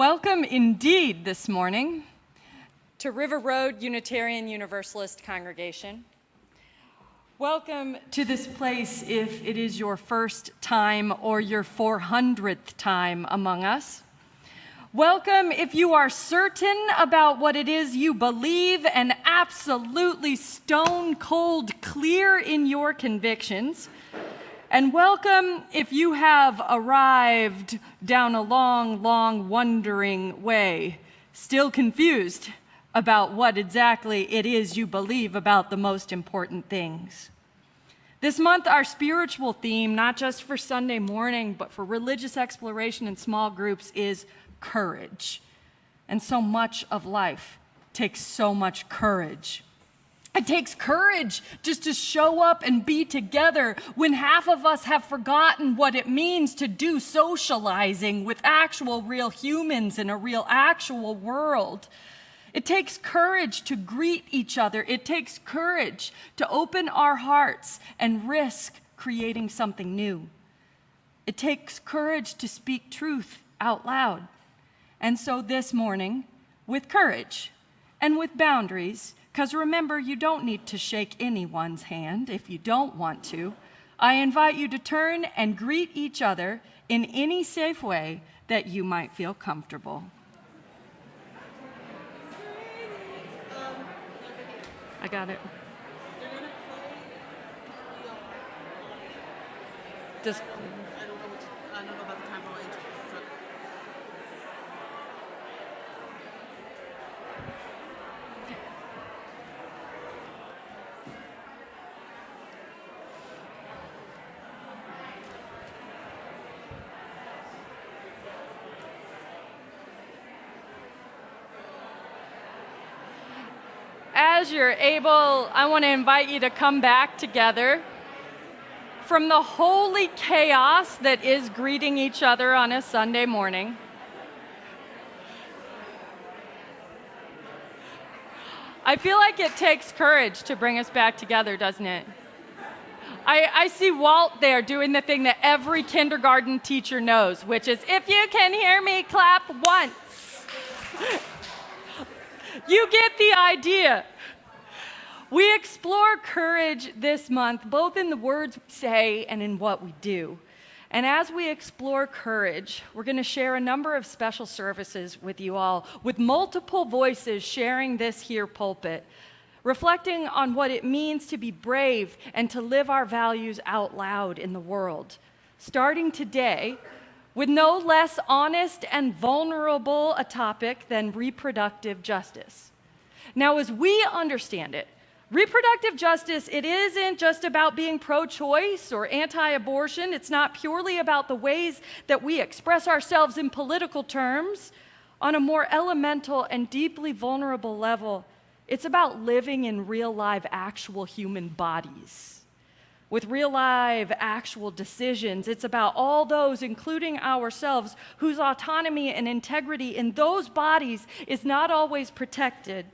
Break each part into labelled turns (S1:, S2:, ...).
S1: Welcome indeed this morning to River Road Unitarian Universalist Congregation. Welcome to this place if it is your first time or your 400th time among us. Welcome if you are certain about what it is you believe and absolutely stone cold clear in your convictions. And welcome if you have arrived down a long, long wandering way, still confused about what exactly it is you believe about the most important things. This month, our spiritual theme, not just for Sunday morning, but for religious exploration in small groups, is courage. And so much of life takes so much courage. It takes courage just to show up and be together when half of us have forgotten what it means to do socializing with actual real humans in a real actual world. It takes courage to greet each other. It takes courage to open our hearts and risk creating something new. It takes courage to speak truth out loud. And so this morning, with courage and with boundaries, because remember, you don't need to shake anyone's hand if you don't want to, I invite you to turn and greet each other in any safe way that you might feel comfortable. I got it. Just.
S2: I don't know about the time.
S1: As you're able, I want to invite you to come back together from the holy chaos that is greeting each other on a Sunday morning. I feel like it takes courage to bring us back together, doesn't it? I see Walt there doing the thing that every kindergarten teacher knows, which is, if you can hear me, clap once. You get the idea. We explore courage this month, both in the words we say and in what we do. And as we explore courage, we're going to share a number of special services with you all, with multiple voices sharing this here pulpit, reflecting on what it means to be brave and to live our values out loud in the world. Starting today, with no less honest and vulnerable a topic than reproductive justice. Now, as we understand it, reproductive justice, it isn't just about being pro-choice or anti-abortion. It's not purely about the ways that we express ourselves in political terms. On a more elemental and deeply vulnerable level, it's about living in real live actual human bodies. With real live actual decisions, it's about all those, including ourselves, whose autonomy and integrity in those bodies is not always protected.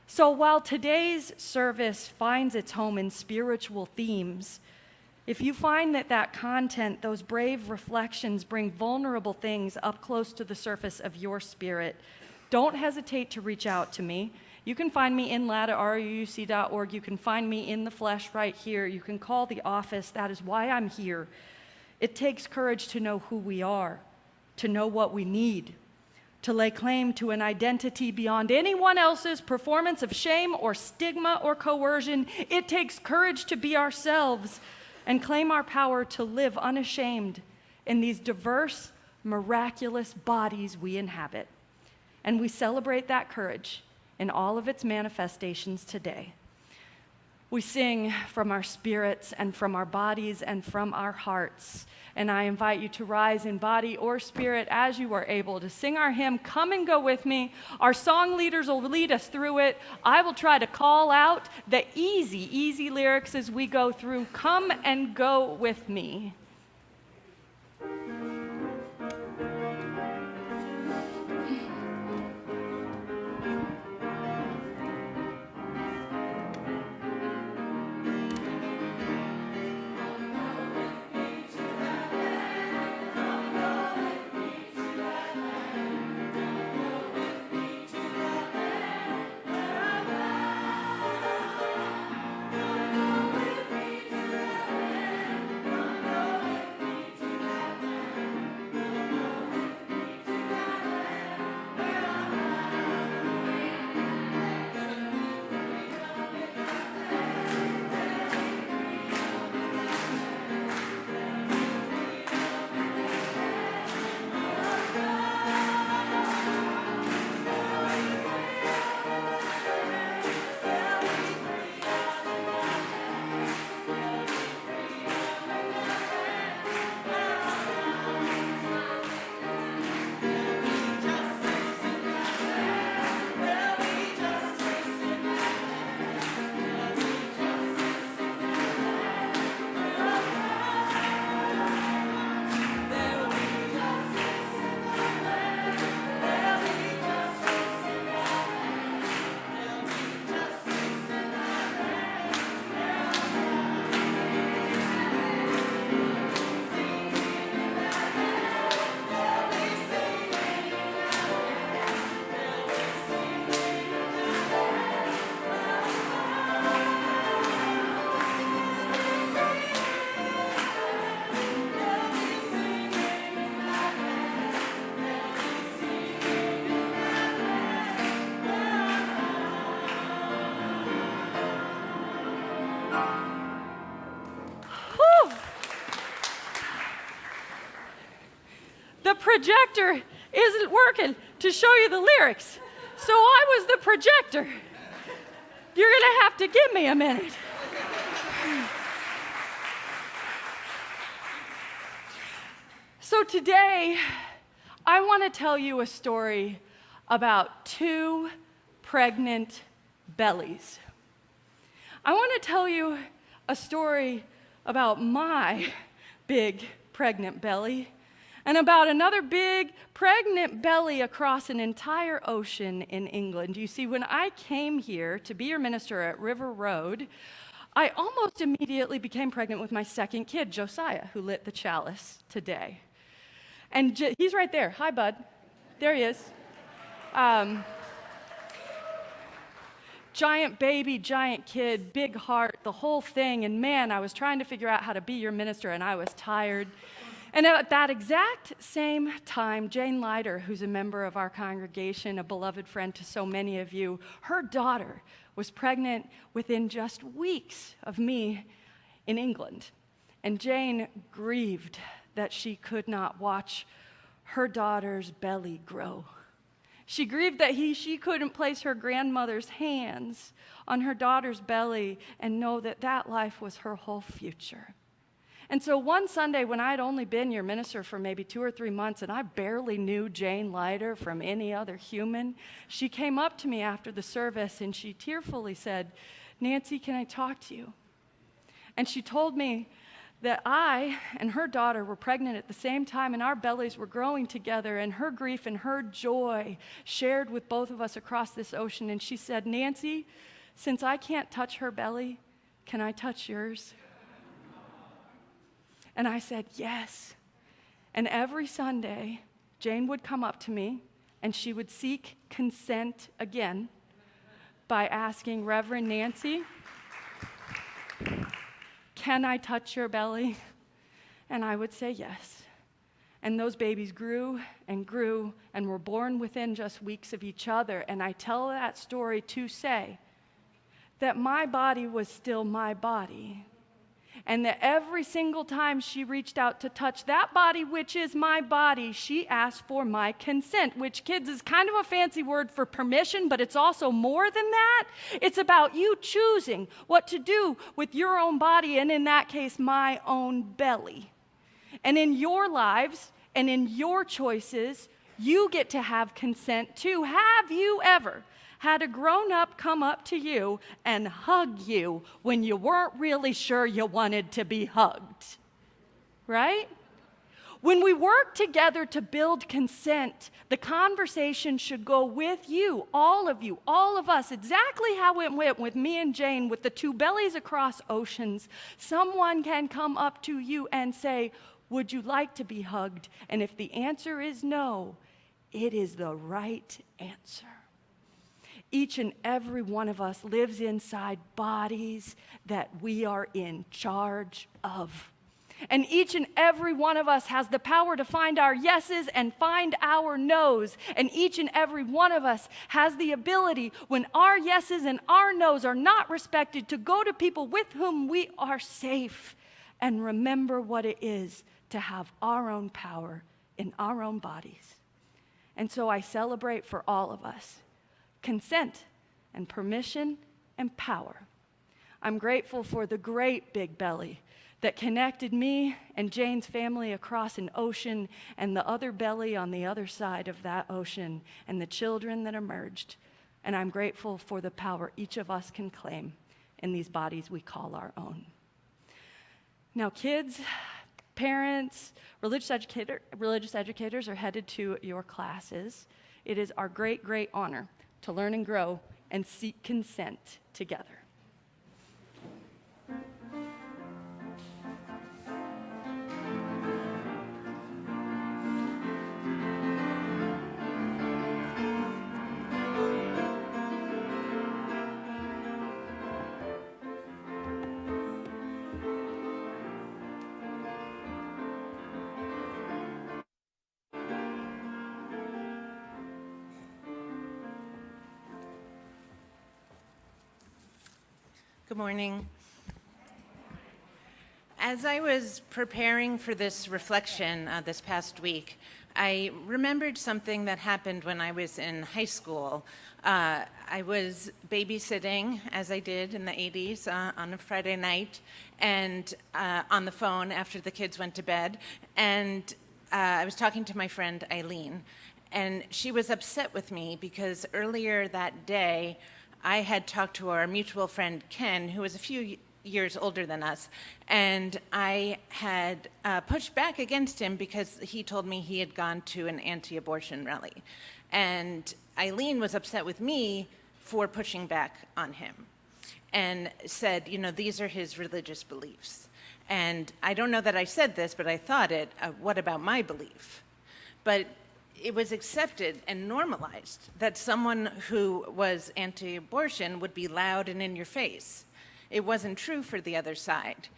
S1: So while today's service finds its home in spiritual themes, if you find that content, those brave reflections bring vulnerable things up close to the surface of your spirit, don't hesitate to reach out to me. You can find me in LAD at RRUUC.org. You can find me in the flesh right here. You can call the office. That is why I'm here. It takes courage to know who we are, to know what we need, to lay claim to an identity beyond anyone else's performance of shame or stigma or coercion. It takes courage to be ourselves and claim our power to live unashamed in these diverse, miraculous bodies we inhabit. And we celebrate that courage in all of its manifestations today. We sing from our spirits and from our bodies and from our hearts. And I invite you to rise in body or spirit as you are able to sing our hymn, Come and Go With Me. Our song leaders will lead us through it. I will try to call out the easy lyrics as we go through. Come and go with me. projector isn't working to show you the lyrics. So I was the projector. You're gonna have to give me a minute. So today, I want to tell you a story about two pregnant bellies. I want to tell you a story about my big pregnant belly and about another big pregnant belly across an entire ocean in England. You see, when I came here to be your minister at River Road, I almost immediately became pregnant with my second kid, Josiah, who lit the chalice today. And he's right there. Hi, bud. There he is. Giant baby, giant kid, big heart, the whole thing. And man, I was trying to figure out how to be your minister, and I was tired. And at that exact same time, Jane Leiter, who's a member of our congregation, a beloved friend to so many of you, her daughter was pregnant within just weeks of me in England. And Jane grieved that she could not watch her daughter's belly grow. She grieved that she couldn't place her grandmother's hands on her daughter's belly and know that that life was her whole future. And so one Sunday, when I'd only been your minister for maybe 2 or 3 months and I barely knew Jane Leiter from any other human, she came up to me after the service and she tearfully said, "Nancy, can I talk to you?" And she told me that I and her daughter were pregnant at the same time and our bellies were growing together, and her grief and her joy shared with both of us across this ocean. And she said, "Nancy, since I can't touch her belly, can I touch yours?" And I said, "Yes." And every Sunday, Jane would come up to me and she would seek consent again by asking, "Reverend Nancy, can I touch your belly?" And I would say yes. And those babies grew and grew and were born within just weeks of each other. And I tell that story to say that my body was still my body. And that every single time she reached out to touch that body, which is my body, she asked for my consent, which, kids, is kind of a fancy word for permission, but it's also more than that. It's about you choosing what to do with your own body, and in that case, my own belly. And in your lives and in your choices, you get to have consent too. Have you ever had a grown-up come up to you and hug you when you weren't really sure you wanted to be hugged? Right? When we work together to build consent, the conversation should go with you, all of us, exactly how it went with me and Jane with the two bellies across oceans. Someone can come up to you and say, "Would you like to be hugged?" And if the answer is no, it is the right answer. Each and every one of us lives inside bodies that we are in charge of. And each and every one of us has the power to find our yeses and find our nos. And each and every one of us has the ability, when our yeses and our nos are not respected, to go to people with whom we are safe and remember what it is to have our own power in our own bodies. And so I celebrate for all of us consent and permission and power. I'm grateful for the great big belly that connected me and Jane's family across an ocean, and the other belly on the other side of that ocean, and the children that emerged. And I'm grateful for the power each of us can claim in these bodies we call our own. Now, kids, parents, religious educators are headed to your classes. It is our great, great honor to learn and grow and seek consent together.
S3: Good morning. As I was preparing for this reflection this past week, I remembered something that happened when I was in high school. I was babysitting, as I did in the 80s, on a Friday night, and on the phone after the kids went to bed. And I was talking to my friend Eileen, and she was upset with me because earlier that day, I had talked to our mutual friend Ken, who was a few years older than us, and I had pushed back against him because he told me he had gone to an anti-abortion rally. And Eileen was upset with me for pushing back on him and said, you know, these are his religious beliefs. And I don't know that I said this, but I thought it, what about my belief? But it was accepted and normalized that someone who was anti-abortion would be loud and in your face. It wasn't true for the other side.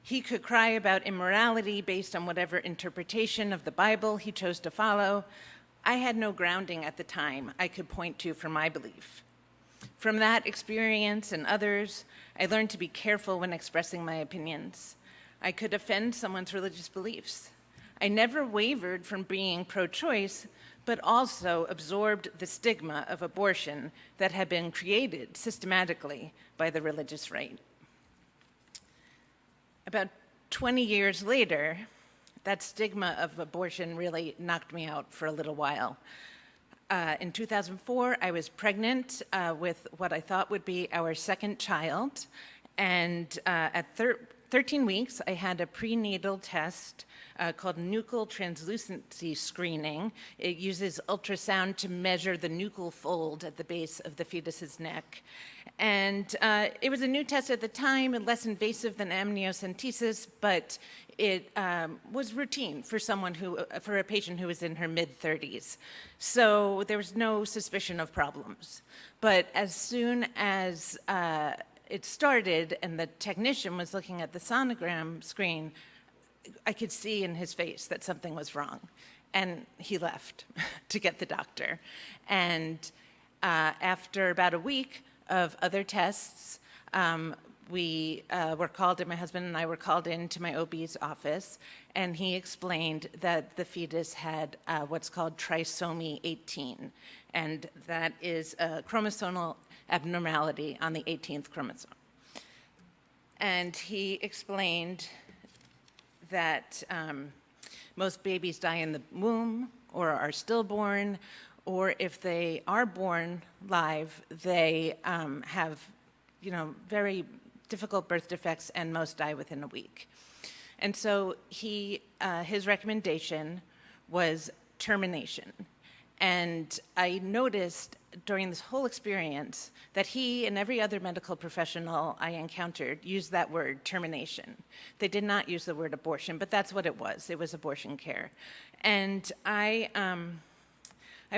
S3: He could cry about immorality based on whatever interpretation of the Bible he chose to follow. I had no grounding at the time I could point to for my belief. From that experience and others, I learned to be careful when expressing my opinions. I could offend someone's religious beliefs. I never wavered from being pro-choice, but also absorbed the stigma of abortion that had been created systematically by the religious right. About 20 years later, that stigma of abortion really knocked me out for a little while. In 2004, I was pregnant with what I thought would be our second child, and at 13 weeks, I had a prenatal test called nuchal translucency screening. It uses ultrasound to measure the nuchal fold at the base of the fetus's neck. And it was a new test at the time, less invasive than amniocentesis, but it was routine for for a patient who was in her mid-30s. So there was no suspicion of problems. But as soon as it started and the technician was looking at the sonogram screen, I could see in his face that something was wrong. And he left to get the doctor. And after about a week of other tests, we were called in, my husband and I were called into my OB's office, and he explained that the fetus had what's called trisomy 18, and that is a chromosomal abnormality on the 18th chromosome. And he explained that most babies die in the womb or are stillborn, or if they are born live, they have, very difficult birth defects, and most die within a week. And so his recommendation was termination. And I noticed during this whole experience that he and every other medical professional I encountered used that word, termination. They did not use the word abortion, but that's what it was. It was abortion care. And I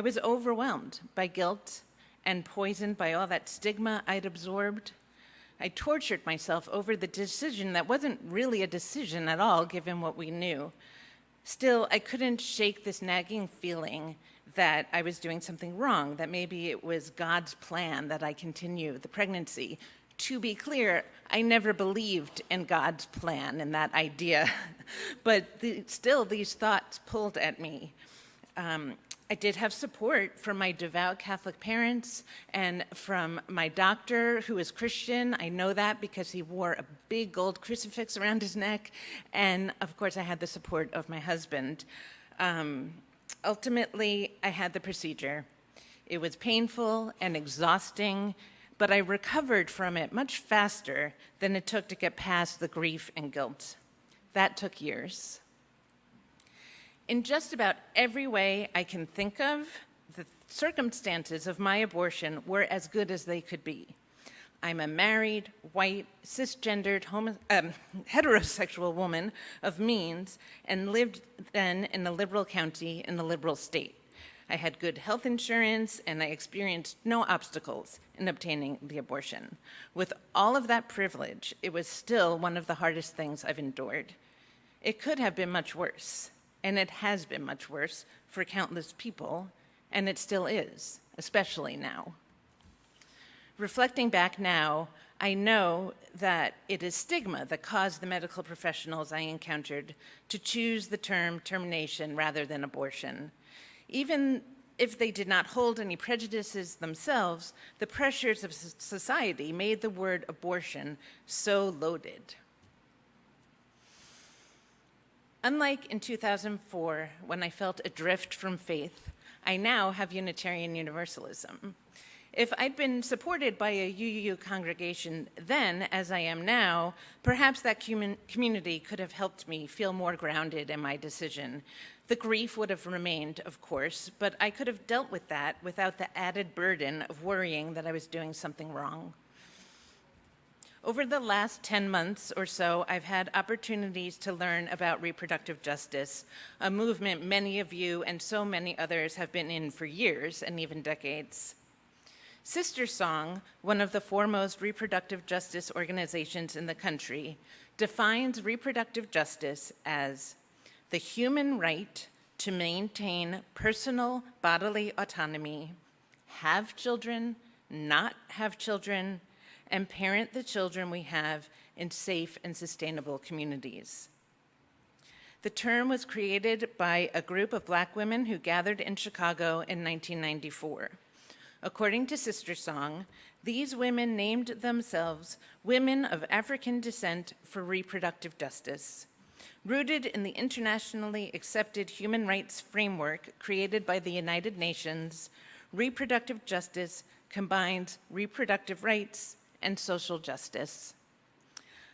S3: was overwhelmed by guilt and poisoned by all that stigma I'd absorbed. I tortured myself over the decision that wasn't really a decision at all, given what we knew. Still, I couldn't shake this nagging feeling that I was doing something wrong, that maybe it was God's plan that I continue the pregnancy. To be clear, I never believed in God's plan and that idea, but still these thoughts pulled at me. I did have support from my devout Catholic parents and from my doctor, who is Christian. I know that because he wore a big gold crucifix around his neck. And of course, I had the support of my husband. Ultimately, I had the procedure. It was painful and exhausting, but I recovered from it much faster than it took to get past the grief and guilt. That took years. In just about every way I can think of, the circumstances of my abortion were as good as they could be. I'm a married, white, cisgendered, heterosexual woman of means and lived then in a liberal county in a liberal state. I had good health insurance and I experienced no obstacles in obtaining the abortion. With all of that privilege, it was still one of the hardest things I've endured. It could have been much worse. And it has been much worse for countless people, and it still is, especially now. Reflecting back now, I know that it is stigma that caused the medical professionals I encountered to choose the term termination rather than abortion. Even if they did not hold any prejudices themselves, the pressures of society made the word abortion so loaded. Unlike in 2004, when I felt adrift from faith, I now have Unitarian Universalism. If I'd been supported by a UUU congregation then, as I am now, perhaps that community could have helped me feel more grounded in my decision. The grief would have remained, of course, but I could have dealt with that without the added burden of worrying that I was doing something wrong. Over the last 10 months or so, I've had opportunities to learn about reproductive justice, a movement many of you and so many others have been in for years and even decades. Sister Song, one of the foremost reproductive justice organizations in the country, defines reproductive justice as the human right to maintain personal bodily autonomy, have children, not have children, and parent the children we have in safe and sustainable communities. The term was created by a group of Black women who gathered in Chicago in 1994. According to Sister Song, these women named themselves Women of African Descent for Reproductive Justice. Rooted in the internationally accepted human rights framework created by the United Nations, reproductive justice combines reproductive rights and social justice.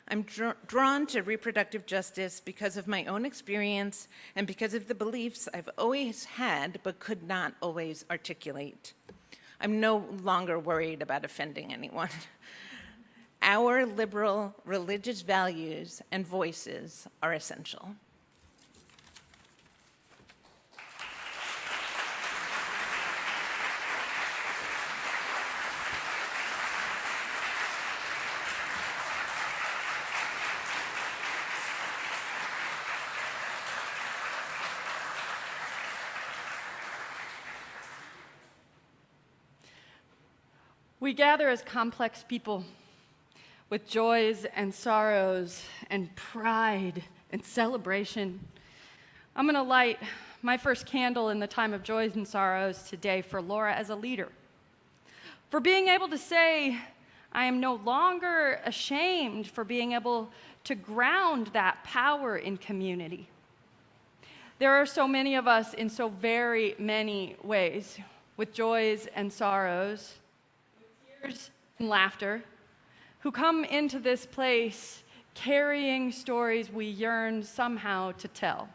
S3: I'm drawn to reproductive justice because of my own experience and because of the beliefs I've always had but could not always articulate. I'm no longer worried about offending anyone. Our liberal religious values and voices are essential.
S1: We gather as complex people with joys and sorrows and pride and celebration. I'm going to light my first candle in the time of joys and sorrows today for Laura as a leader. For being able to say, I am no longer ashamed, for being able to ground that power in community. There are so many of us in so very many ways, with joys and sorrows, tears and laughter, who come into this place carrying stories we yearn somehow to tell.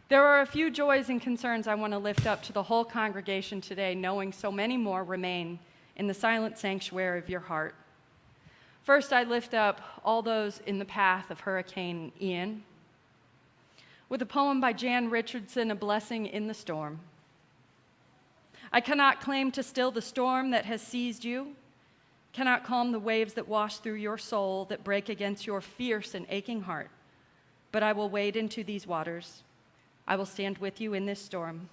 S1: There are a few joys and concerns I want to lift up to the whole congregation today, knowing so many more remain in the silent sanctuary of your heart. First, I lift up all those in the path of Hurricane Ian, with a poem by Jan Richardson, A Blessing in the Storm. I cannot claim to still the storm that has seized you, cannot calm the waves that wash through your soul, that break against your fierce and aching heart. But I will wade into these waters. I will stand with you in this storm.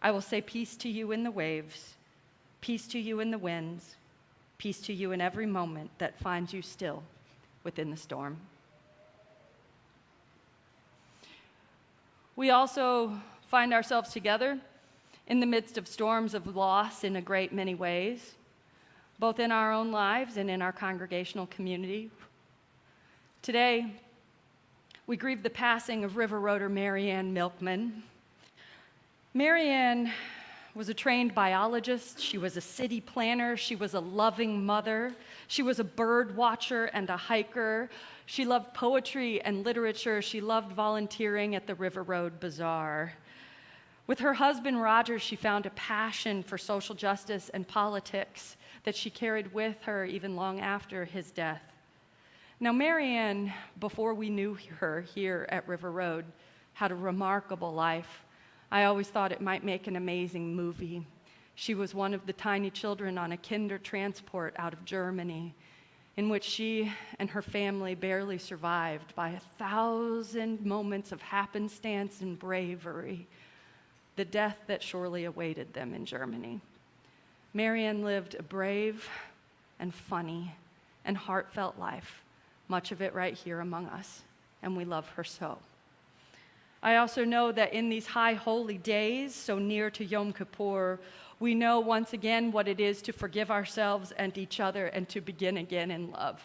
S1: I will say peace to you in the waves, peace to you in the winds, peace to you in every moment that finds you still within the storm. We also find ourselves together in the midst of storms of loss in a great many ways, both in our own lives and in our congregational community. Today, we grieve the passing of River Roader Marianne Milkman. Marianne was a trained biologist. She was a city planner. She was a loving mother. She was a bird watcher and a hiker. She loved poetry and literature. She loved volunteering at the River Road Bazaar. With her husband, Roger, she found a passion for social justice and politics that she carried with her even long after his death. Now, Marianne, before we knew her here at River Road, had a remarkable life. I always thought it might make an amazing movie. She was one of the tiny children on a kinder transport out of Germany, in which she and her family barely survived by 1,000 moments of happenstance and bravery, the death that surely awaited them in Germany. Marianne lived a brave and funny and heartfelt life, much of it right here among us, and we love her so. I also know that in these high holy days, so near to Yom Kippur, we know once again what it is to forgive ourselves and each other and to begin again in love.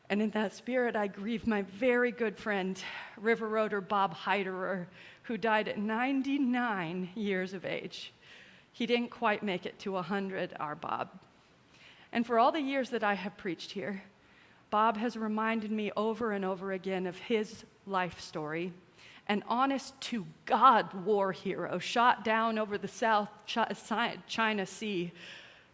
S1: And in that spirit, I grieve my very good friend, river roader Bob Heiderer, who died at 99 years of age. He didn't quite make it to 100, our Bob. And for all the years that I have preached here, Bob has reminded me over and over again of his life story, an honest-to-God war hero shot down over the South China Sea,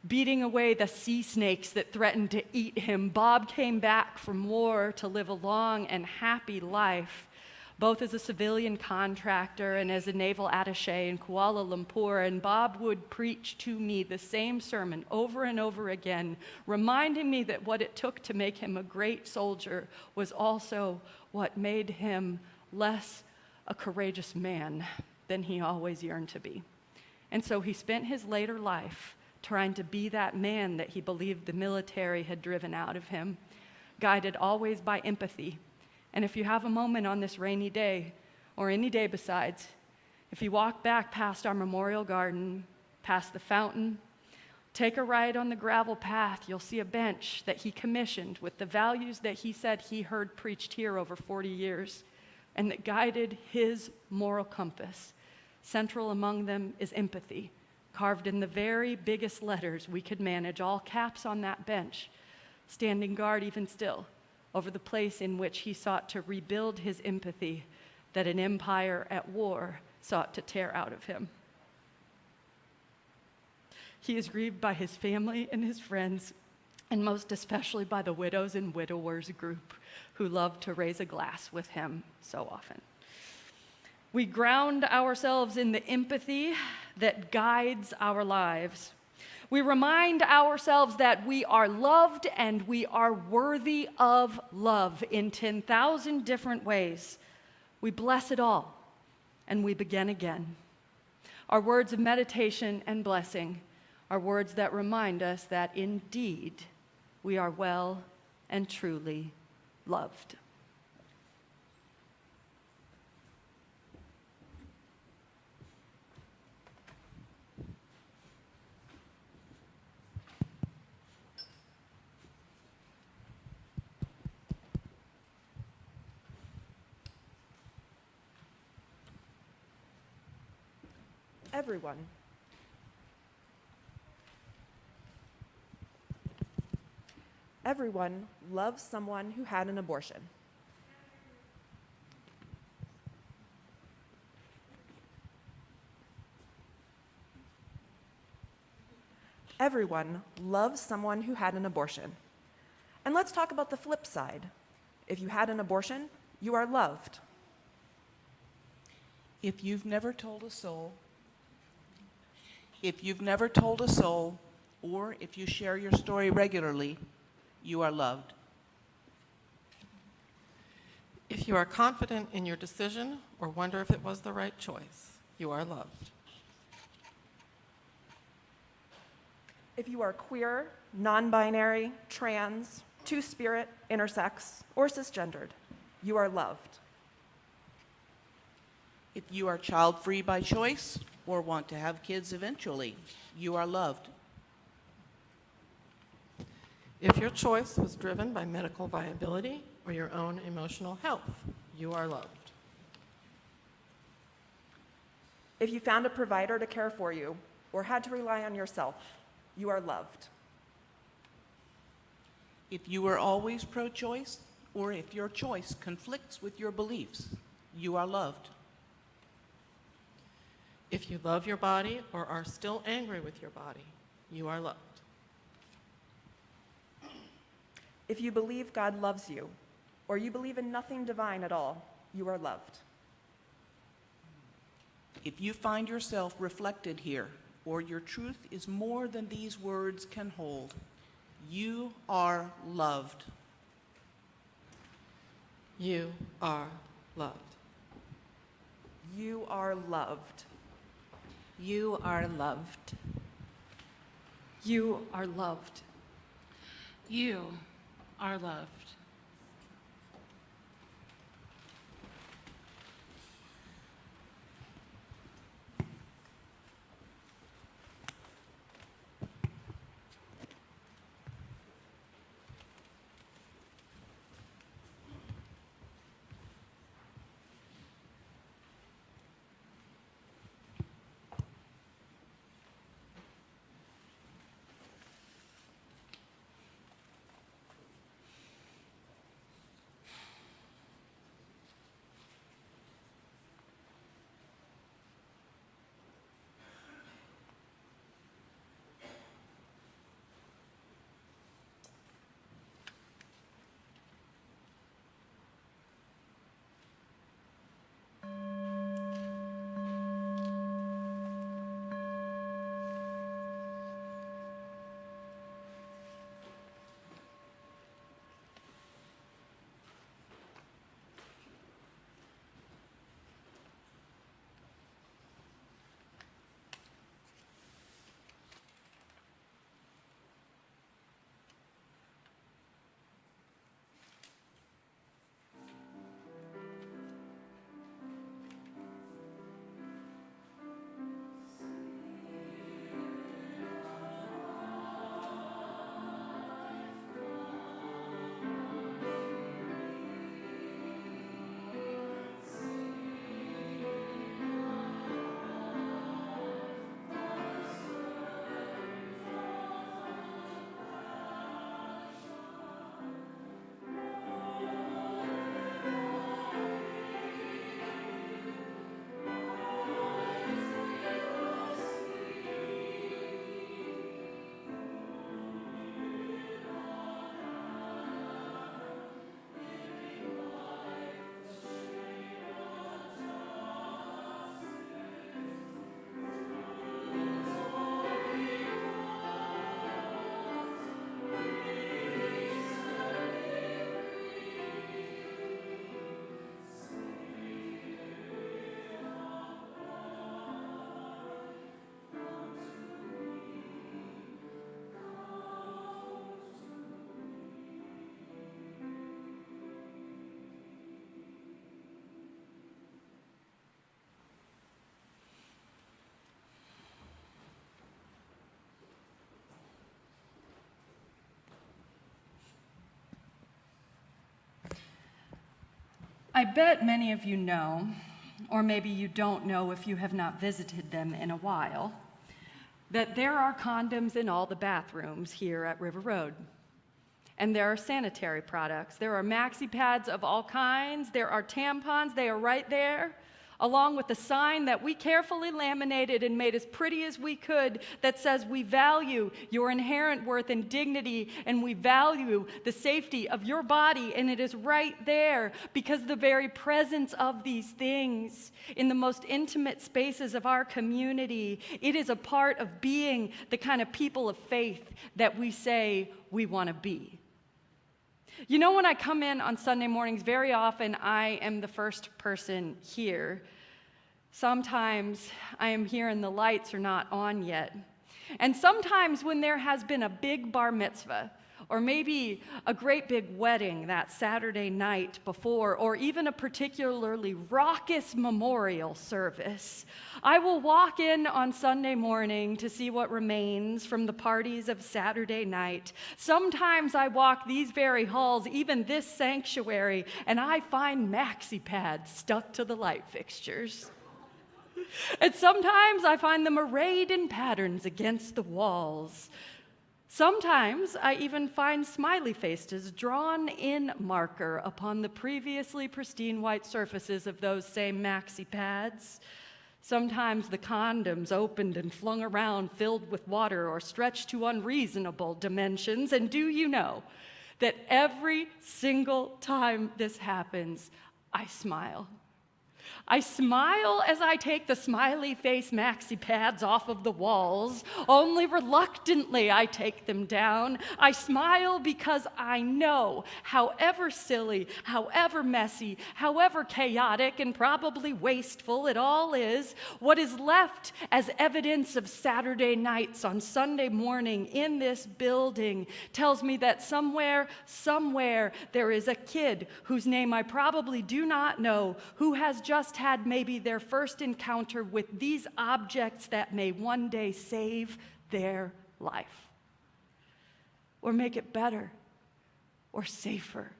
S1: beating away the sea snakes that threatened to eat him. Bob came back from war to live a long and happy life, both as a civilian contractor and as a naval attaché in Kuala Lumpur. And Bob would preach to me the same sermon over and over again, reminding me that what it took to make him a great soldier was also what made him less a courageous man than he always yearned to be. And so he spent his later life trying to be that man that he believed the military had driven out of him, guided always by empathy. And if you have a moment on this rainy day, or any day besides, if you walk back past our memorial garden, past the fountain, take a ride on the gravel path, you'll see a bench that he commissioned with the values that he said he heard preached here over 40 years, and that guided his moral compass. Central among them is empathy, carved in the very biggest letters we could manage, all caps on that bench, standing guard even still over the place in which he sought to rebuild his empathy that an empire at war sought to tear out of him. He is grieved by his family and his friends, and most especially by the widows and widowers group who love to raise a glass with him so often. We ground ourselves in the empathy that guides our lives. We remind ourselves that we are loved and we are worthy of love in 10,000 different ways. We bless it all, and we begin again. Our words of meditation and blessing are words that remind us that indeed we are well and truly loved.
S4: Everyone. Everyone loves someone who had an abortion. Everyone loves someone who had an abortion. And let's talk about the flip side. If you had an abortion, you are loved.
S2: If you've never told a soul, or if you share your story regularly, you are loved.
S5: If you are confident in your decision or wonder if it was the right choice, you are loved.
S4: If you are queer, non-binary, trans, two-spirit, intersex, or cisgendered, you are loved.
S2: If you are child-free by choice or want to have kids eventually, you are loved.
S5: If your choice was driven by medical viability or your own emotional health, you are loved.
S4: If you found a provider to care for you or had to rely on yourself, you are loved.
S2: If you are always pro-choice or if your choice conflicts with your beliefs, you are loved.
S5: If you love your body or are still angry with your body, you are loved.
S4: If you believe God loves you, or you believe in nothing divine at all, you are loved.
S2: If you find yourself reflected here, or your truth is more than these words can hold, you are loved.
S5: You are loved.
S4: You are loved.
S3: You are loved.
S1: You are loved.
S6: You are loved.
S1: I bet many of you know, or maybe you don't know if you have not visited them in a while, that there are condoms in all the bathrooms here at River Road. And there are sanitary products. There are maxi pads of all kinds. There are tampons. They are right there, along with a sign that we carefully laminated and made as pretty as we could that says we value your inherent worth and dignity, and we value the safety of your body. And it is right there because the very presence of these things in the most intimate spaces of our community, it is a part of being the kind of people of faith that we say we want to be. You know, when I come in on Sunday mornings, very often I am the first person here. Sometimes I am here and the lights are not on yet. And sometimes when there has been a big bar mitzvah, or maybe a great big wedding that Saturday night before, or even a particularly raucous memorial service, I will walk in on Sunday morning to see what remains from the parties of Saturday night. Sometimes I walk these very halls, even this sanctuary, and I find maxi pads stuck to the light fixtures. And sometimes I find them arrayed in patterns against the walls. Sometimes I even find smiley faces drawn in marker upon the previously pristine white surfaces of those same maxi pads. Sometimes the condoms opened and flung around filled with water or stretched to unreasonable dimensions. And do you know that every single time this happens, I smile? I smile as I take the smiley face maxi pads off of the walls. Only reluctantly I take them down. I smile because I know, however silly, however messy, however chaotic and probably wasteful it all is, what is left as evidence of Saturday nights on Sunday morning in this building tells me that somewhere, there is a kid whose name I probably do not know, who has just had maybe their first encounter with these objects that may one day save their life, or make it better, or safer,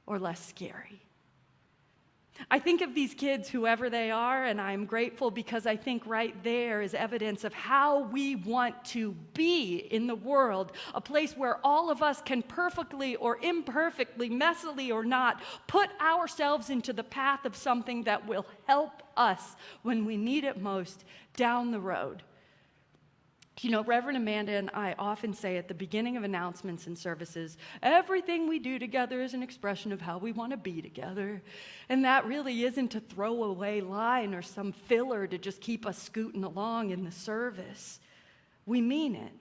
S1: or less scary. I think of these kids, whoever they are, and I'm grateful because I think right there is evidence of how we want to be in the world, a place where all of us can perfectly or imperfectly, messily or not, put ourselves into the path of something that will help us when we need it most down the road. You know, Reverend Amanda and I often say at the beginning of announcements and services, everything we do together is an expression of how we want to be together. And that really isn't a throwaway line or some filler to just keep us scooting along in the service. We mean it.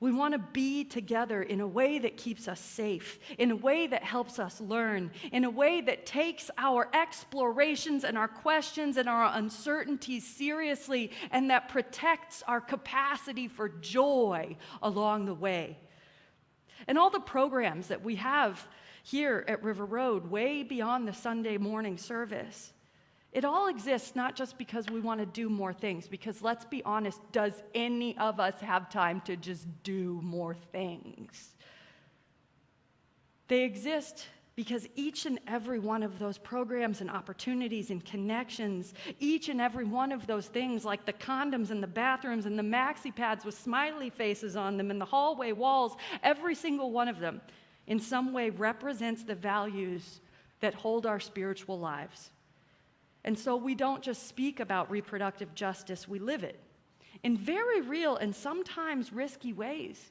S1: We want to be together in a way that keeps us safe, in a way that helps us learn, in a way that takes our explorations and our questions and our uncertainties seriously, and that protects our capacity for joy along the way. And all the programs that we have here at River Road, way beyond the Sunday morning service, it all exists not just because we want to do more things, because let's be honest, does any of us have time to just do more things? They exist because each and every one of those programs and opportunities and connections, each and every one of those things, like the condoms and the bathrooms and the maxi pads with smiley faces on them and the hallway walls, every single one of them in some way represents the values that hold our spiritual lives. And so we don't just speak about reproductive justice, we live it in very real and sometimes risky ways,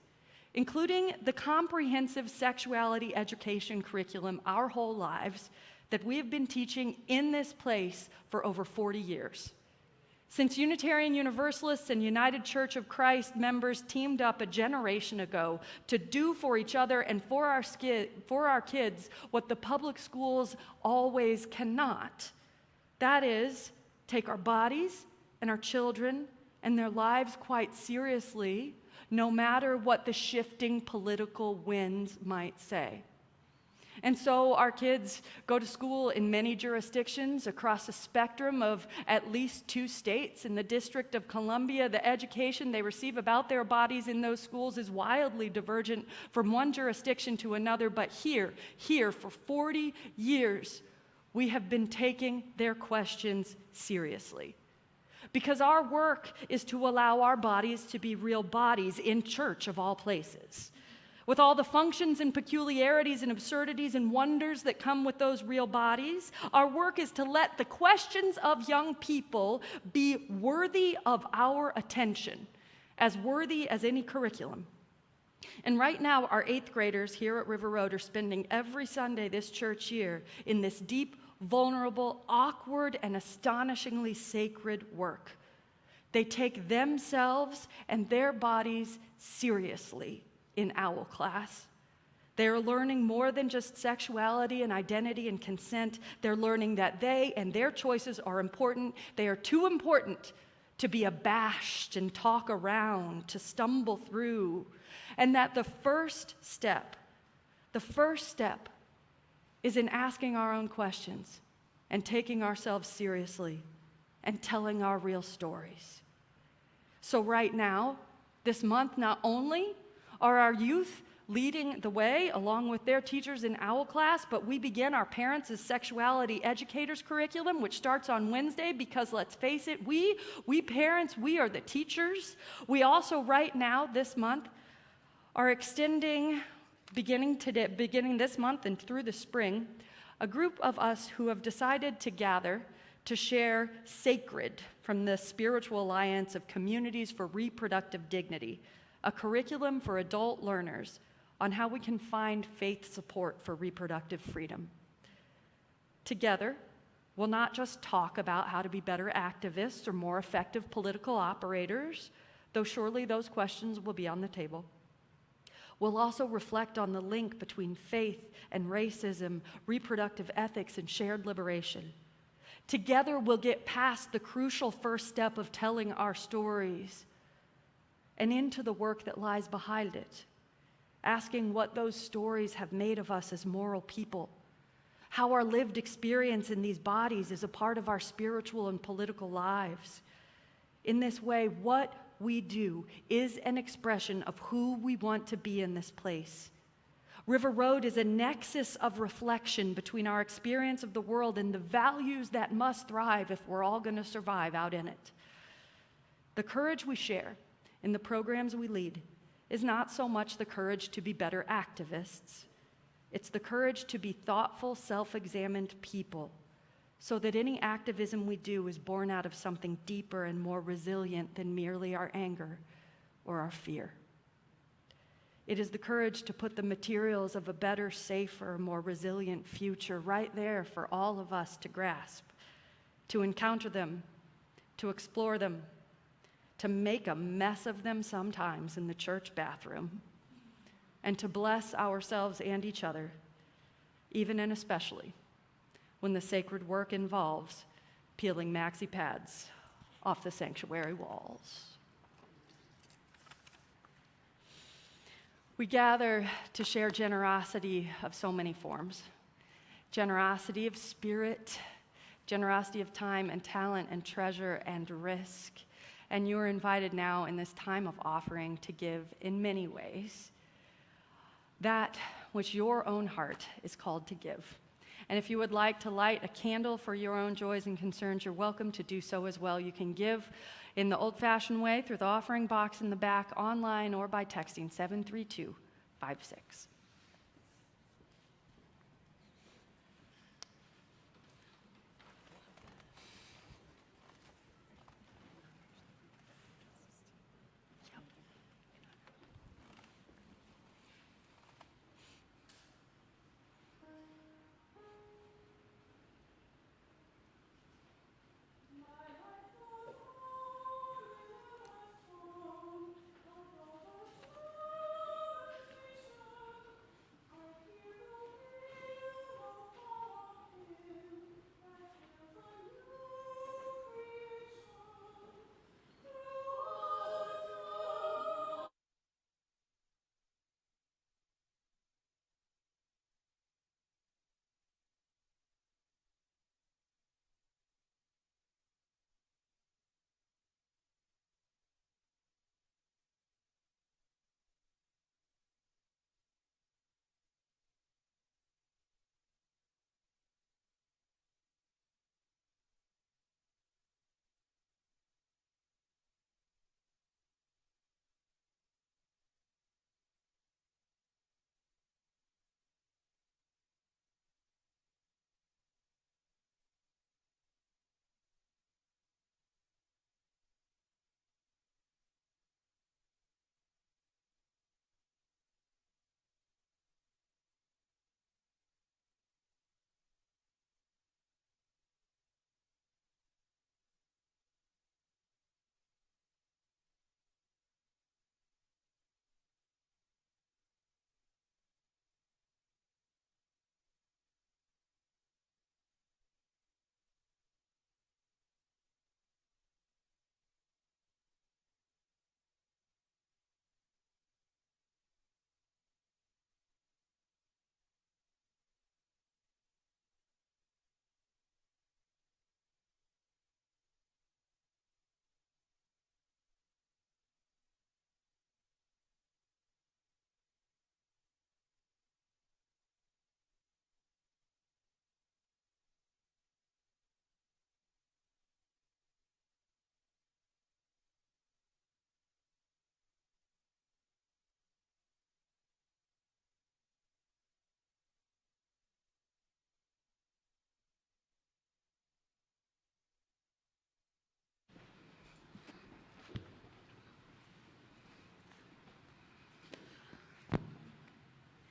S1: including the comprehensive sexuality education curriculum our whole lives that we have been teaching in this place for over 40 years. Since Unitarian Universalists and United Church of Christ members teamed up a generation ago to do for each other and for our kids what the public schools always cannot. That is, take our bodies and our children and their lives quite seriously, no matter what the shifting political winds might say. And so our kids go to school in many jurisdictions across a spectrum of at least 2 states. In the District of Columbia, the education they receive about their bodies in those schools is wildly divergent from one jurisdiction to another. But here, for 40 years, we have been taking their questions seriously. Because our work is to allow our bodies to be real bodies in church of all places. With all the functions and peculiarities and absurdities and wonders that come with those real bodies, our work is to let the questions of young people be worthy of our attention, as worthy as any curriculum. And right now, our 8th graders here at River Road are spending every Sunday this church year in this deep, vulnerable, awkward, and astonishingly sacred work. They take themselves and their bodies seriously in OWL class. They are learning more than just sexuality and identity and consent. They're learning that they and their choices are important. They are too important to be abashed and talk around, to stumble through. And that the first step is in asking our own questions and taking ourselves seriously and telling our real stories. So right now, this month, not only are our youth leading the way along with their teachers in OWL class, but we begin our Parents as Sexuality Educators curriculum, which starts on Wednesday, because let's face it, we parents, we are the teachers. We also right now, this month, are extending, beginning this month and through the spring, a group of us who have decided to gather to share Sacred from the Spiritual Alliance of Communities for Reproductive Dignity, a curriculum for adult learners on how we can find faith support for reproductive freedom. Together, We'll not just talk about how to be better activists or more effective political operators, though surely those questions will be on the table. We'll also reflect on the link between faith and racism, reproductive ethics, and shared liberation. Together, we'll get past the crucial first step of telling our stories and into the work that lies behind it, asking what those stories have made of us as moral people, how our lived experience in these bodies is a part of our spiritual and political lives. In this way, what we do is an expression of who we want to be in this place. River Road is a nexus of reflection between our experience of the world and the values that must thrive if we're all going to survive out in it. The courage we share in the programs we lead is not so much the courage to be better activists. It's the courage to be thoughtful, self-examined people, so that any activism we do is born out of something deeper and more resilient than merely our anger or our fear. It is the courage to put the materials of a better, safer, more resilient future right there for all of us to grasp, to encounter them, to explore them, to make a mess of them sometimes in the church bathroom, and to bless ourselves and each other, even and especially when the sacred work involves peeling maxi pads off the sanctuary walls. We gather to share generosity of so many forms. Generosity of spirit, generosity of time and talent and treasure and risk. And you're invited now in this time of offering to give in many ways that which your own heart is called to give. And if you would like to light a candle for your own joys and concerns, you're welcome to do so as well. You can give in the old-fashioned way through the offering box in the back, online, or by texting 73256.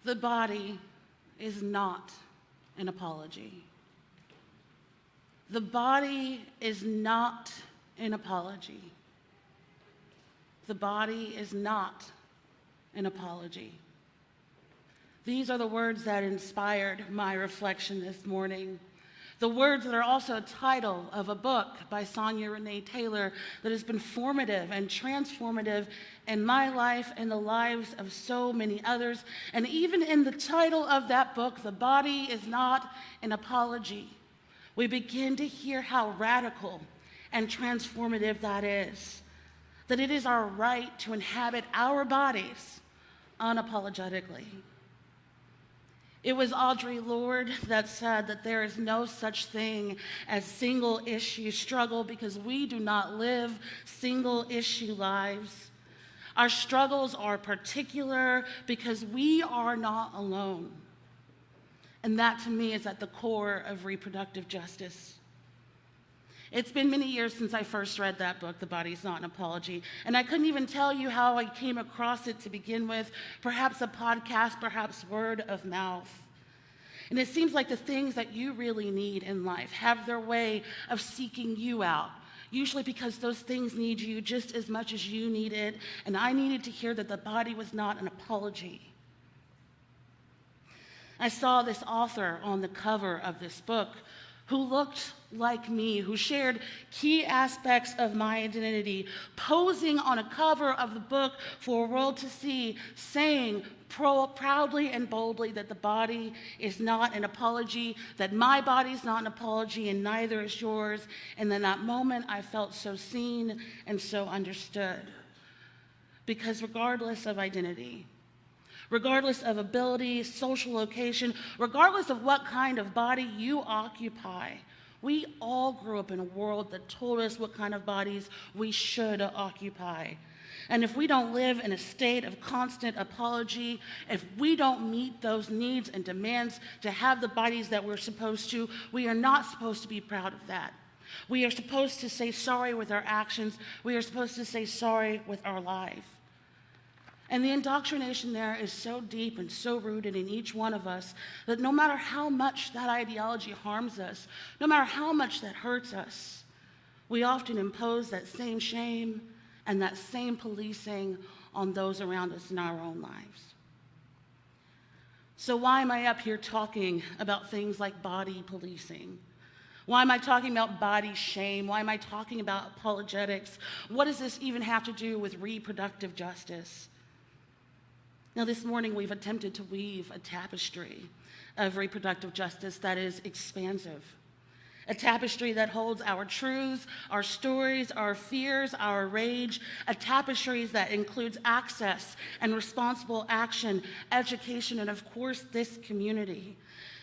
S6: The body is not an apology. The body is not an apology. The body is not an apology. These are the words that inspired my reflection this morning. The words that are also a title of a book by Sonia Renee Taylor that has been formative and transformative in my life and the lives of so many others. And even in the title of that book, The Body is Not an Apology, we begin to hear how radical and transformative that is. That it is our right to inhabit our bodies unapologetically. It was Audre Lorde that said that there is no such thing as single issue struggle because we do not live single issue lives. Our struggles are particular because we are not alone. And that to me is at the core of reproductive justice. It's been many years since I first read that book, The Body is Not an Apology, and I couldn't even tell you how I came across it to begin with, perhaps a podcast, perhaps word of mouth. And it seems like the things that you really need in life have their way of seeking you out, usually because those things need you just as much as you need it, and I needed to hear that the body was not an apology. I saw this author on the cover of this book who looked like me, who shared key aspects of my identity, posing on a cover of the book for a world to see, saying proudly and boldly that the body is not an apology, that my body is not an apology, and neither is yours. And in that moment, I felt so seen and so understood. Because regardless of identity, regardless of ability, social location, regardless of what kind of body you occupy, we all grew up in a world that told us what kind of bodies we should occupy. And if we don't live in a state of constant apology, if we don't meet those needs and demands to have the bodies that we're supposed to, we are not supposed to be proud of that. We are supposed to say sorry with our actions. We are supposed to say sorry with our life. And the indoctrination there is so deep and so rooted in each one of us that no matter how much that ideology harms us, no matter how much that hurts us, we often impose that same shame and that same policing on those around us in our own lives. So why am I up here talking about things like body policing? Why am I talking about body shame? Why am I talking about apologetics? What does this even have to do with reproductive justice? Now, this morning we've attempted to weave a tapestry of reproductive justice that is expansive. A tapestry that holds our truths, our stories, our fears, our rage. A tapestry that includes access and responsible action, education, and of course, this community.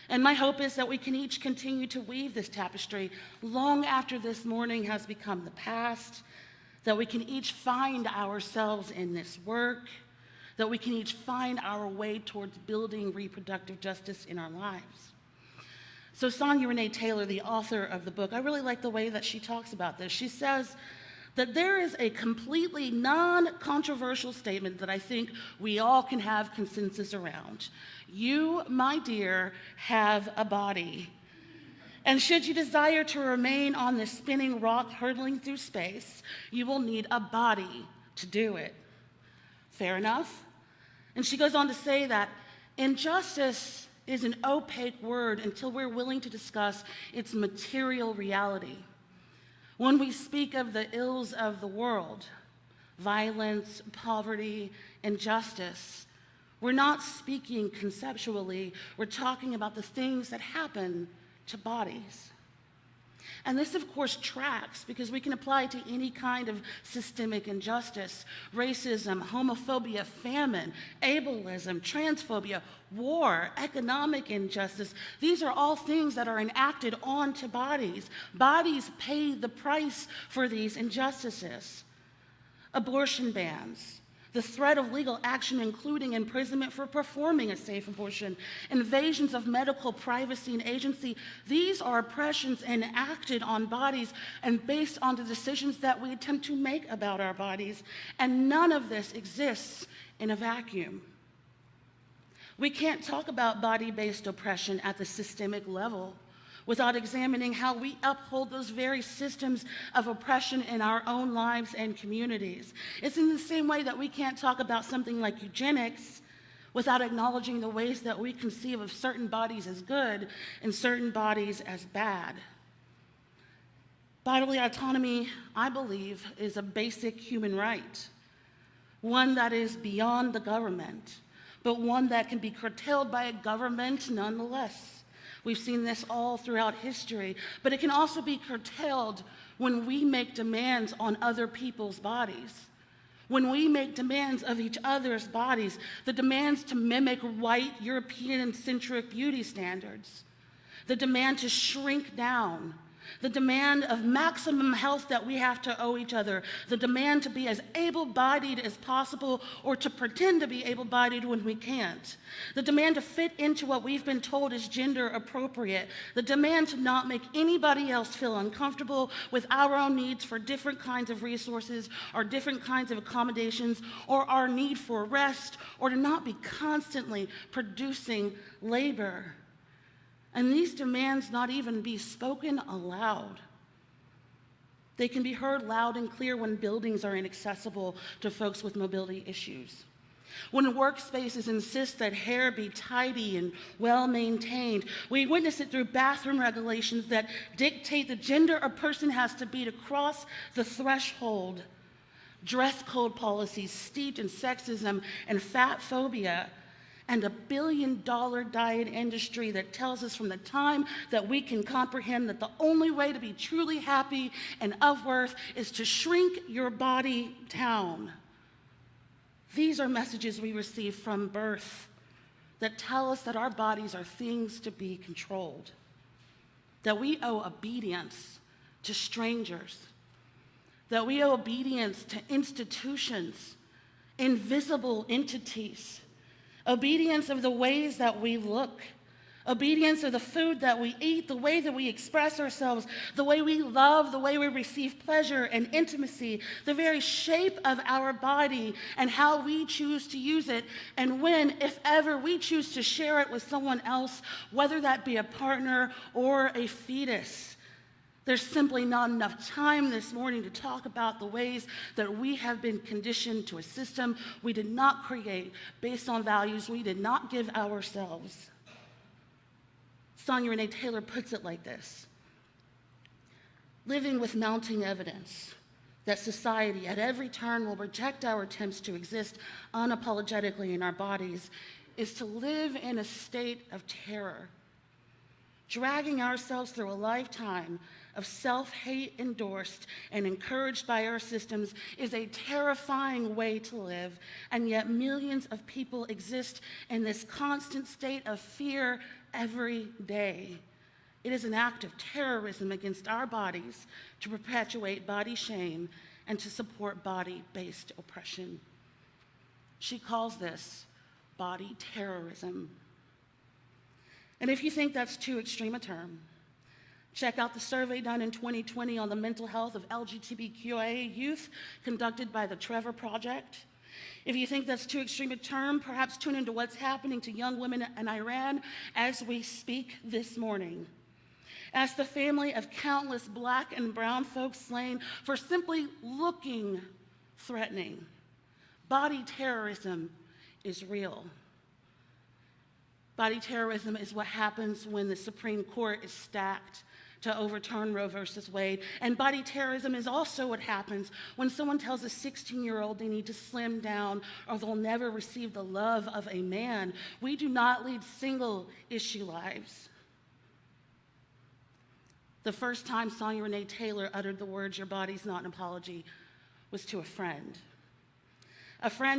S6: And my hope is that we can each continue to weave this tapestry long after this morning has become the past, that we can each find ourselves in this work, that we can each find our way towards building reproductive justice in our lives. So Sonia Renee Taylor, the author of the book, I really like the way that she talks about this. She says that there is a completely non-controversial statement that I think we all can have consensus around. You, my dear, have a body. And should you desire to remain on this spinning rock hurtling through space, you will need a body to do it. Fair enough? And she goes on to say that injustice is an opaque word until we're willing to discuss its material reality. When we speak of the ills of the world, violence, poverty, injustice, we're not speaking conceptually, we're talking about the things that happen to bodies. And this, of course, tracks because we can apply it to any kind of systemic injustice: racism, homophobia, famine, ableism, transphobia, war, economic injustice. These are all things that are enacted onto bodies. Bodies pay the price for these injustices. Abortion bans, the threat of legal action, including imprisonment for performing a safe abortion, invasions of medical privacy and agency. These are oppressions enacted on bodies and based on the decisions that we attempt to make about our bodies. And none of this exists in a vacuum. We can't talk about body-based oppression at the systemic level without examining how we uphold those very systems of oppression in our own lives and communities. It's in the same way that we can't talk about something like eugenics without acknowledging the ways that we conceive of certain bodies as good and certain bodies as bad. Bodily autonomy, I believe, is a basic human right, one that is beyond the government, but one that can be curtailed by a government nonetheless. We've seen this all throughout history, but it can also be curtailed when we make demands on other people's bodies. When we make demands of each other's bodies, the demands to mimic white European-centric beauty standards, the demand to shrink down, the demand of maximum health that we have to owe each other, the demand to be as able-bodied as possible or to pretend to be able-bodied when we can't, the demand to fit into what we've been told is gender appropriate, the demand to not make anybody else feel uncomfortable with our own needs for different kinds of resources or different kinds of accommodations or our need for rest or to not be constantly producing labor. And these demands not even be spoken aloud. They can be heard loud and clear when buildings are inaccessible to folks with mobility issues. When workspaces insist that hair be tidy and well-maintained, we witness it through bathroom regulations that dictate the gender a person has to be to cross the threshold. Dress code policies steeped in sexism and fat phobia, and a billion-dollar diet industry that tells us from the time that we can comprehend that the only way to be truly happy and of worth is to shrink your body down. These are messages we receive from birth that tell us that our bodies are things to be controlled, that we owe obedience to strangers, that we owe obedience to institutions, invisible entities, obedience of the ways that we look, obedience of the food that we eat, the way that we express ourselves, the way we love, the way we receive pleasure and intimacy, the very shape of our body and how we choose to use it, and when, if ever, we choose to share it with someone else, whether that be a partner or a fetus. There's simply not enough time this morning to talk about the ways that we have been conditioned to a system we did not create based on values we did not give ourselves. Sonia Renee Taylor puts it like this: living with mounting evidence that society at every turn will reject our attempts to exist unapologetically in our bodies is to live in a state of terror, dragging ourselves through a lifetime of self-hate endorsed and encouraged by our systems is a terrifying way to live, and yet millions of people exist in this constant state of fear every day. It is an act of terrorism against our bodies to perpetuate body shame and to support body-based oppression. She calls this body terrorism. And if you think that's too extreme a term, check out the survey done in 2020 on the mental health of LGBTQIA youth conducted by the Trevor Project. If you think that's too extreme a term, perhaps tune into what's happening to young women in Iran as we speak this morning. Ask the family of countless Black and brown folks slain for simply looking threatening. Body terrorism is real. Body terrorism is what happens when the Supreme Court is stacked to overturn Roe versus Wade. And body terrorism is also what happens when someone tells a 16-year-old they need to slim down or they'll never receive the love of a man. We do not lead single-issue lives. The first time Sonia Renee Taylor uttered the words, "Your body's not an apology," was to a friend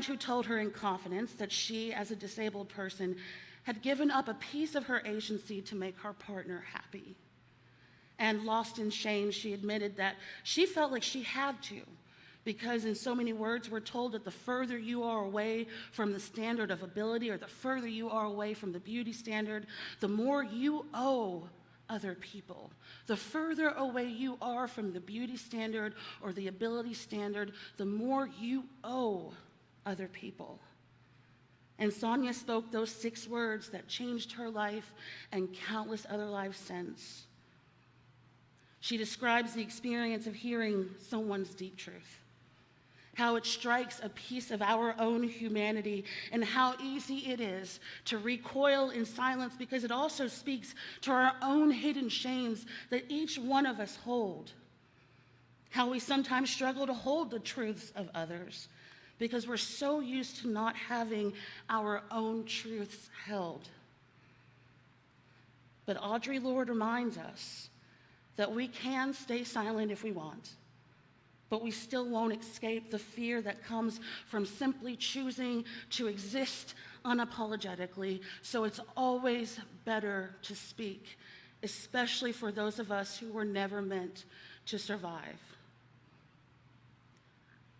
S6: who told her in confidence that she, as a disabled person, had given up a piece of her agency to make her partner happy. And lost in shame, she admitted that she felt like she had to, because in so many words, we're told that the further you are away from the standard of ability or the further you are away from the beauty standard, the more you owe other people. The further away you are from the beauty standard or the ability standard, the more you owe other people. And Sonia spoke those 6 words that changed her life and countless other lives since. She describes the experience of hearing someone's deep truth, how it strikes a piece of our own humanity, and how easy it is to recoil in silence because it also speaks to our own hidden shames that each one of us hold. How we sometimes struggle to hold the truths of others because we're so used to not having our own truths held. But Audre Lorde reminds us that we can stay silent if we want, but we still won't escape the fear that comes from simply choosing to exist unapologetically. So it's always better to speak, especially for those of us who were never meant to survive.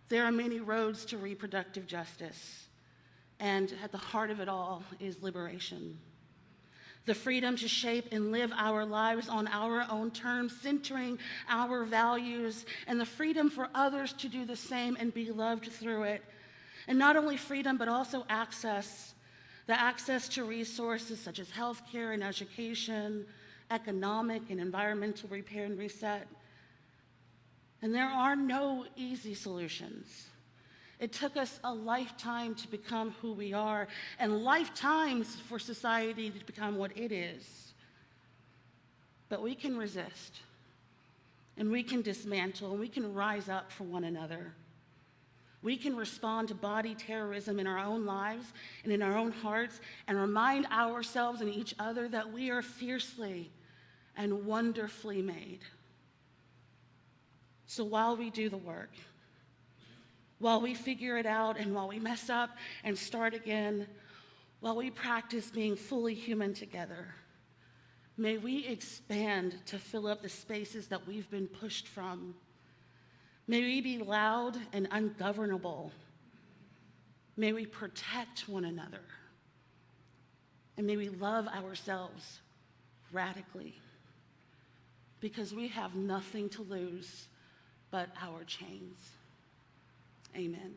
S6: There are many roads to reproductive justice, and at the heart of it all is liberation. The freedom to shape and live our lives on our own terms, centering our values, and the freedom for others to do the same and be loved through it. And not only freedom, but also access, the access to resources such as healthcare and education, economic and environmental repair and reset. And there are no easy solutions. It took us a lifetime to become who we are, and lifetimes for society to become what it is. But we can resist, and we can dismantle, and we can rise up for one another. We can respond to body terrorism in our own lives and in our own hearts, and remind ourselves and each other that we are fiercely and wonderfully made. So while we do the work, while we figure it out, and while we mess up and start again, while we practice being fully human together, may we expand to fill up the spaces that we've been pushed from. May we be loud and ungovernable. May we protect one another. And may we love ourselves radically, because we have nothing to lose but our chains. Amen.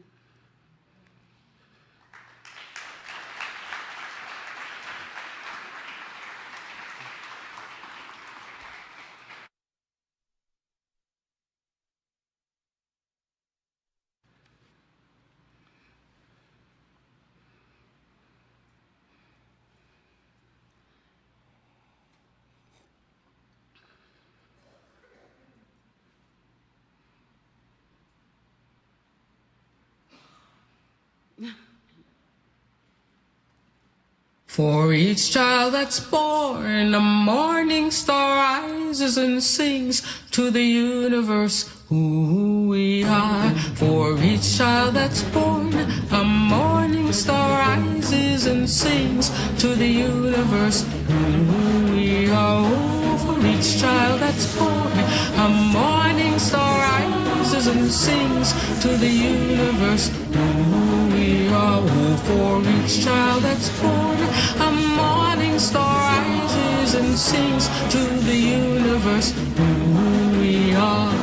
S7: For each child that's born, a morning star rises and sings to the universe who we are. For each child that's born, a morning star rises and sings to the universe who we are. Oh, for each child that's born, a morning star rises and sings to the universe who we are. Oh, for each child that's born, a morning star rises and sings to the universe who we are.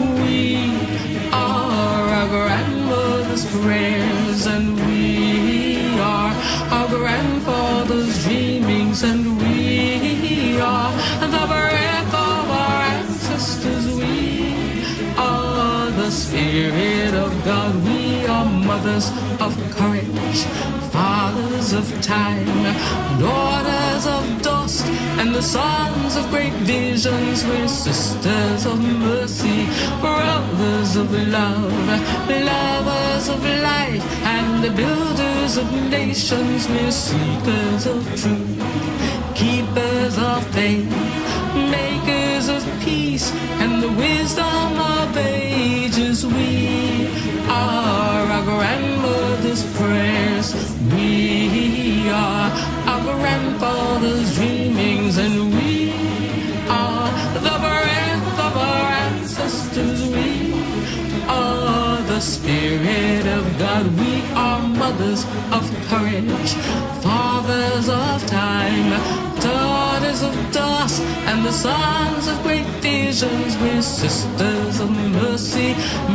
S7: We are our grandmother's prayers, and we are our grandfather's dreamings, and we are the breath of our ancestors. We are the Spirit of God. We are mothers of courage, fathers of time, daughters of dust, and the sons of great visions. We're sisters of mercy, brothers of love, lovers of life, and the builders of nations. We're seekers of truth, keepers of faith, makers of peace, and the wisdom of ages. We are our grandmother's prayers. We are our grandfather's dreamings, and we are the breath of our ancestors. We are the Spirit of God. We are mothers of courage, fathers of time, daughters of dust, and the sons of great visions. We're sisters of mercy,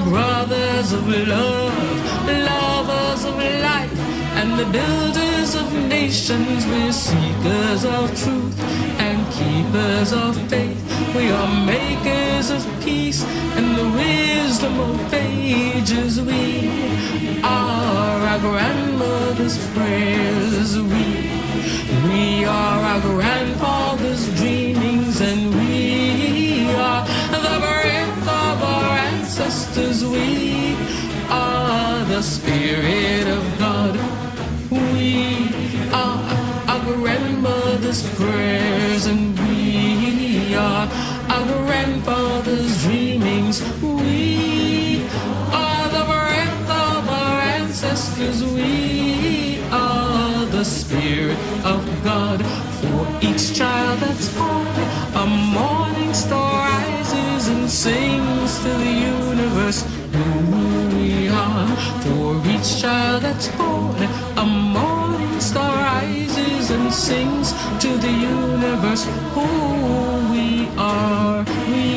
S7: brothers of love, lovers of life, and the builders of nations. We're seekers of truth and keepers of faith. We are makers prayers of peace and the wisdom of ages. We are our grandmother's prayers. We are our grandfather's dreamings, and we are the breath of our ancestors. We are the Spirit of God. We are our grandmother's prayers, and we are our grandfather's dreamings. We are the breath of our ancestors. We are the Spirit of God. For each child that's born, a morning star rises and sings to the universe who we are. For each child that's born, a morning star rises and sings to the universe who we are. We